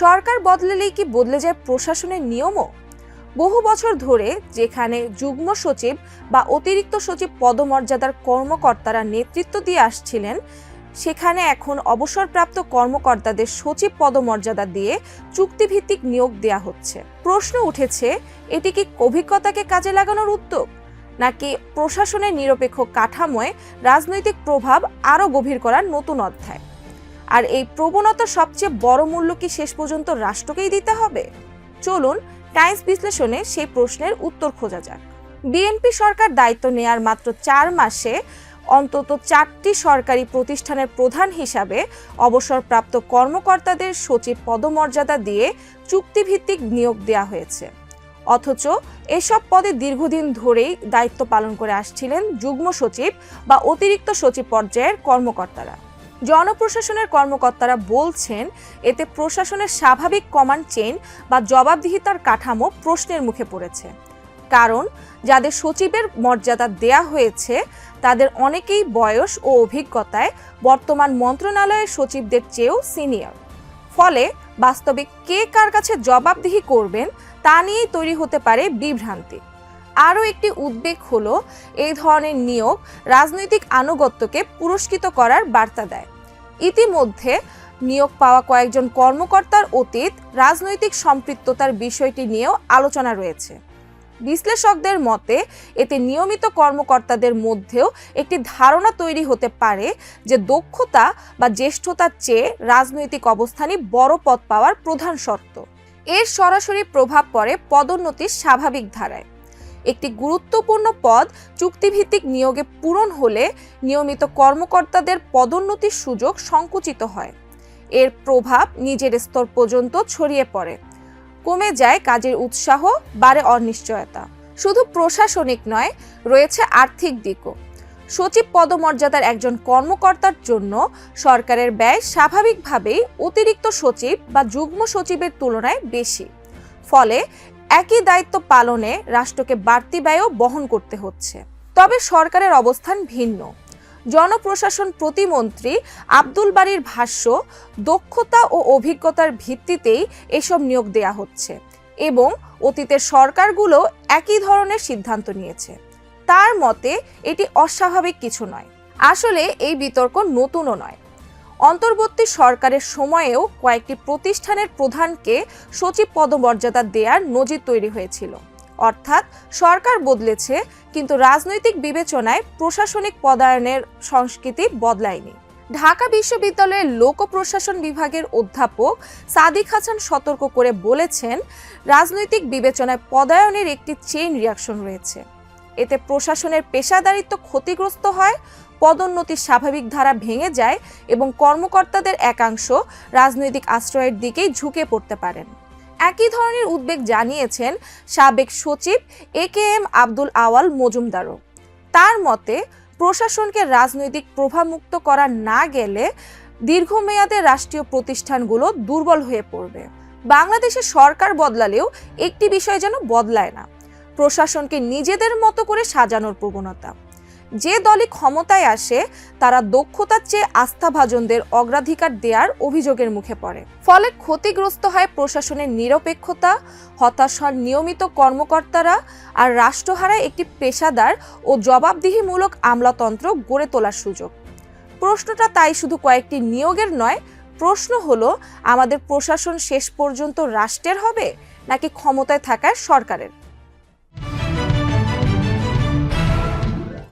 সরকার বদলালেই কি বদলে যায় প্রশাসনের নিয়মও? বহু বছর ধরে যেখানে যুগ্ম সচিব বা অতিরিক্ত সচিব পদমর্যাদার কর্মকর্তারা নেতৃত্ব দিয়ে আসছিলেন, সেখানে এখন অবসরপ্রাপ্ত কর্মকর্তাদের সচিব পদমর্যাদা দিয়ে চুক্তিভিত্তিক নিয়োগ দেয়া হচ্ছে। প্রশ্ন উঠেছে, এটি কি অভিজ্ঞতাকে কাজে লাগানোর উদ্যোগ, নাকি প্রশাসনের নিরপেক্ষ কাঠামোয় রাজনৈতিক প্রভাব আরও গভীর করার নতুন অধ্যায়? আর এই প্রবণতার সবচেয়ে বড় মূল্য কি শেষ পর্যন্ত রাষ্ট্রকেই দিতে হবে? চলুন টাইমস বিশ্লেষণে সেই প্রশ্নের উত্তর খোঁজা যাক। বিএনপি সরকার দায়িত্ব নেয়ার মাত্র 4 মাসে অন্তত 4টি সরকারি প্রতিষ্ঠানের প্রধান হিসাবে অবসরপ্রাপ্ত কর্মকর্তাদের সচিব পদমর্যাদা দিয়ে চুক্তিভিত্তিক নিয়োগ দেওয়া হয়েছে। অথচ এসব পদে দীর্ঘদিন ধরেই দায়িত্ব পালন করে আসছিলেন যুগ্ম সচিব বা অতিরিক্ত সচিব পর্যায়ের কর্মকর্তারা। জনপ্রশাসনের কর্মকর্তারা বলছেন, এতে প্রশাসনের স্বাভাবিক কমান্ড চেইন বা জবাবদিহিতার কাঠামো প্রশ্নের মুখে পড়েছে। কারণ যাদের সচিবের মর্যাদা দেয়া হয়েছে তাদের অনেকেই বয়স ও অভিজ্ঞতায় বর্তমান মন্ত্রণালয়ের সচিবদের চেয়েও সিনিয়র। ফলে বাস্তবে কে কার কাছে জবাবদিহি করবেন তা নিয়েই তৈরি হতে পারে বিভ্রান্তি। আরও একটি উদ্বেগ হলো, এই ধরনের নিয়োগ রাজনৈতিক আনুগত্যকে পুরস্কৃত করার বার্তা দেয়। ইতিমধ্যে নিয়োগ পাওয়া কয়েকজন কর্মকর্তার অতীত রাজনৈতিক সম্পৃক্ততার বিষয়টি নিয়েও আলোচনা রয়েছে। বিশ্লেষকদের মতে এতে নিয়মিত কর্মকর্তাদের মধ্যেও একটি ধারণা তৈরি হতে পারে যে দক্ষতা বা জ্যেষ্ঠতার চেয়ে রাজনৈতিক অবস্থানই বড় পদ পাওয়ার প্রধান শর্ত। এর সরাসরি প্রভাব পড়ে পদোন্নতির স্বাভাবিক ধারায়। একটি গুরুত্বপূর্ণ পদ চুক্তিভিত্তিক নিয়োগে পূরণ হলে নিয়মিত কর্মকর্তাদের পদোন্নতির সুযোগ সংকুচিত হয়। এর প্রভাব নিজের স্তর পর্যন্ত ছড়িয়ে পড়ে। কমে যায় কাজের উৎসাহ, বাড়ে অনিশ্চয়তা। শুধু প্রশাসনিক নয়, রয়েছে আর্থিক দিকও। সচিব পদমর্যাদার একজন কর্মকর্তার জন্য সরকারের ব্যয় স্বাভাবিকভাবেই অতিরিক্ত সচিব বা যুগ্ম সচিবের তুলনায় বেশি। ফলে একই দায়িত্ব পালনে রাষ্ট্রকে বাড়তি ব্যয়ও বহন করতে হচ্ছে। তবে সরকারের অবস্থান ভিন্ন। জনপ্রশাসন প্রতিমন্ত্রী আব্দুল বারীর ভাষ্য, দক্ষতা ও অভিজ্ঞতার ভিত্তিতেই এসব নিয়োগ দেয়া হচ্ছে এবং অতীতের সরকারগুলো একই ধরনের সিদ্ধান্ত নিয়েছে। তার মতে এটি অস্বাভাবিক কিছু নয়। আসলে এই বিতর্ক নতুনও নয়। অন্তর্বর্তী সরকারের সময়েও কয়েকটি প্রতিষ্ঠানের প্রধানকে সচিব পদমর্যাদা দেওয়ার নজির তৈরি হয়েছিল। অর্থাৎ সরকার বদলেছে, কিন্তু রাজনৈতিক বিবেচনায় প্রশাসনিক পদায়নের সংস্কৃতি বদলায়নি। ঢাকা বিশ্ববিদ্যালয়ের লোক প্রশাসন বিভাগের অধ্যাপক সাদিক হাসান সতর্ক করে বলেছেন, রাজনৈতিক বিবেচনায় পদায়নের একটি চেইন রিয়াকশন রয়েছে। এতে প্রশাসনের পেশাদারিত্ব ক্ষতিগ্রস্ত হয়, পদোন্নতির স্বাভাবিক ধারা ভেঙে যায় এবং কর্মকর্তাদের একাংশ রাজনৈতিক আশ্রয়ের দিকেই ঝুঁকে পড়তে পারেন। একই ধরনের উদ্বেগ জানিয়েছেন সাবেক সচিব AKM আব্দুল আওয়াল মজুমদারও। তার মতে, প্রশাসনকে রাজনৈতিক প্রভাবমুক্ত করা না গেলে দীর্ঘমেয়াদে রাষ্ট্রীয় প্রতিষ্ঠানগুলো দুর্বল হয়ে পড়বে। বাংলাদেশে সরকার বদলালেও একটি বিষয় যেন বদলায় না, প্রশাসনকে নিজেদের মতো করে সাজানোর প্রবণতা। যে দলই ক্ষমতায় আসে তারা দক্ষতার চেয়ে আস্থাভাজনদের অগ্রাধিকার দেওয়ার অভিযোগের মুখে পড়ে। ফলে ক্ষতিগ্রস্ত হয় প্রশাসনের নিরপেক্ষতা, হতাশ হন নিয়মিত কর্মকর্তারা, আর রাষ্ট্র হারায় একটি পেশাদার ও জবাবদিহিমূলক আমলাতন্ত্র গড়ে তোলার সুযোগ। প্রশ্নটা তাই শুধু কয়েকটি নিয়োগের নয়, প্রশ্ন হলো, আমাদের প্রশাসন শেষ পর্যন্ত রাষ্ট্রের হবে নাকি ক্ষমতায় থাকার সরকারের?